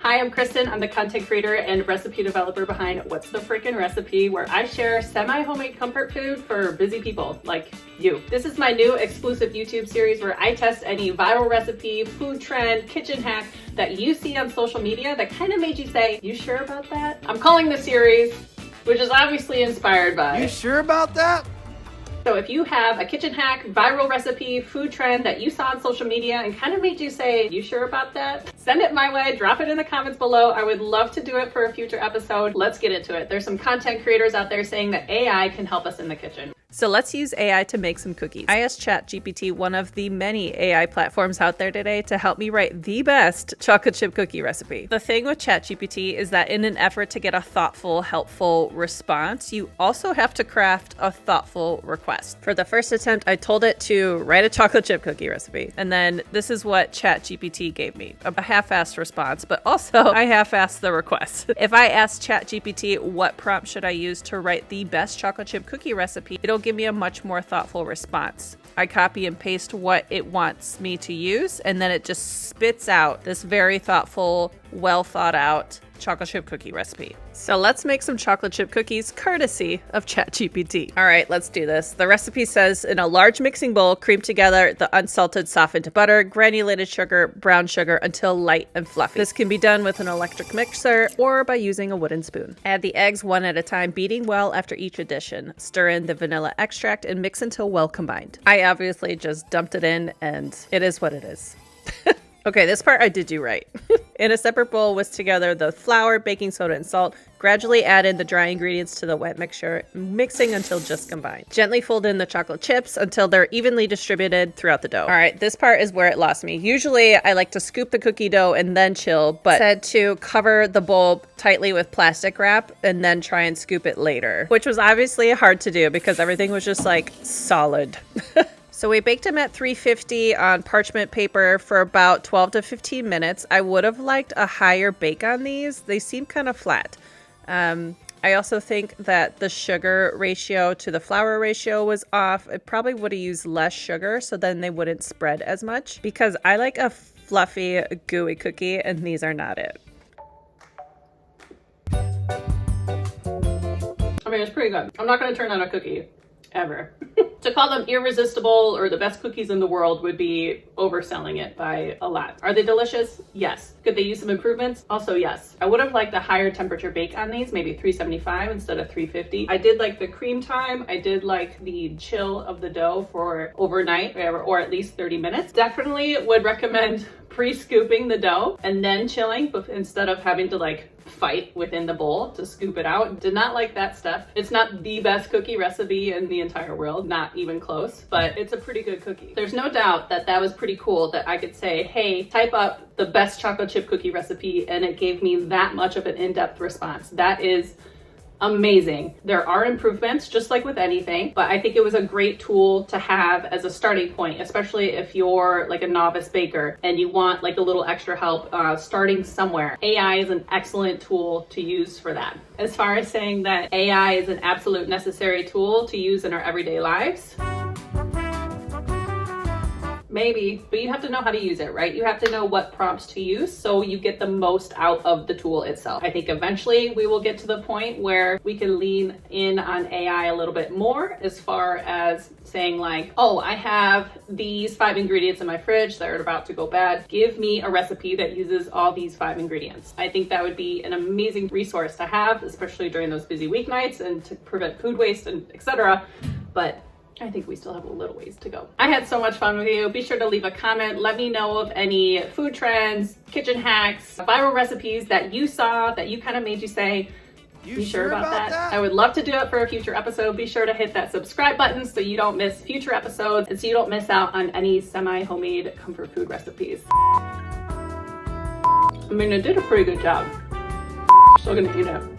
Hi, I'm Kristen. I'm the content creator and recipe developer behind What's the Frickin' Recipe, where I share semi-homemade comfort food for busy people like you. This is my new exclusive YouTube series where I test any viral recipe, food trend, kitchen hack that you see on social media that kind of made you say, you sure about that? I'm calling the series, which is obviously inspired by... You sure about that? So if you have a kitchen hack, viral recipe, food trend that you saw on social media and kind of made you say, you sure about that? Send it my way, drop it in the comments below. I would love to do it for a future episode. Let's get into it. There's some content creators out there saying that AI can help us in the kitchen. So let's use AI to make some cookies. I asked Chat GPT, one of the many AI platforms out there today, to help me write the best chocolate chip cookie recipe. The thing with Chat GPT is that in an effort to get a thoughtful, helpful response, you also have to craft a thoughtful request. For the first attempt, I told it to write a chocolate chip cookie recipe. And then this is what Chat GPT gave me. A half-assed response, but also I half-assed the request. If I ask Chat GPT what prompt should I use to write the best chocolate chip cookie recipe, it'll give me a much more thoughtful response. I copy and paste what it wants me to use, and then it just spits out this very thoughtful, well thought out chocolate chip cookie recipe. So let's make some chocolate chip cookies courtesy of ChatGPT. All right, let's do this. The recipe says, in a large mixing bowl, cream together the unsalted softened butter, granulated sugar, brown sugar until light and fluffy. This can be done with an electric mixer or by using a wooden spoon. Add the eggs one at a time, beating well after each addition. Stir in the vanilla extract and mix until well combined. I obviously just dumped it in, and it is what it is. Okay, this part I did do right. In a separate bowl, whisk together the flour, baking soda, and salt. Gradually add in the dry ingredients to the wet mixture, mixing until just combined. Gently fold in the chocolate chips until they're evenly distributed throughout the dough. All right, this part is where it lost me. Usually I like to scoop the cookie dough and then chill, but said to cover the bowl tightly with plastic wrap and then try and scoop it later, which was obviously hard to do because everything was just like solid. So we baked them at 350 on parchment paper for about 12 to 15 minutes. I would have liked a higher bake on these. They seem kind of flat. I also think that the sugar ratio to the flour ratio was off. It probably would have used less sugar so then they wouldn't spread as much, because I like a fluffy, gooey cookie and these are not it. I mean, it's pretty good. I'm not going to turn on a cookie. Ever. To call them irresistible or the best cookies in the world would be overselling it by a lot. Are they delicious? Yes. Could they use some improvements? Also, yes. I would have liked a higher temperature bake on these, maybe 375 instead of 350. I did like the cream time. I did like the chill of the dough for overnight or at least 30 minutes. Definitely would recommend pre-scooping the dough and then chilling instead of having to like fight within the bowl to scoop it out. Did not like that step. It's not the best cookie recipe in the entire world, not even close, but it's a pretty good cookie. There's no doubt that that was pretty cool that I could say, hey, type up the best chocolate chip cookie recipe, and it gave me that much of an in-depth response. That is amazing. There are improvements, just like with anything, but I think it was a great tool to have as a starting point, especially if you're like a novice baker and you want like a little extra help starting somewhere. AI is an excellent tool to use for that. As far as saying that AI is an absolute necessary tool to use in our everyday lives, maybe, but you have to know how to use it, right? You have to know what prompts to use so you get the most out of the tool itself. I think eventually we will get to the point where we can lean in on AI a little bit more as far as saying like, oh, I have these 5 ingredients in my fridge that are about to go bad. Give me a recipe that uses all these 5 ingredients. I think that would be an amazing resource to have, especially during those busy weeknights and to prevent food waste and etc. But I think we still have a little ways to go. I had so much fun with you. Be sure to leave a comment. Let me know of any food trends, kitchen hacks, viral recipes that you saw that you kind of made you say, you sure about that? I would love to do it for a future episode. Be sure to hit that subscribe button so you don't miss future episodes and so you don't miss out on any semi-homemade comfort food recipes. I mean, I did a pretty good job. Still gonna eat it.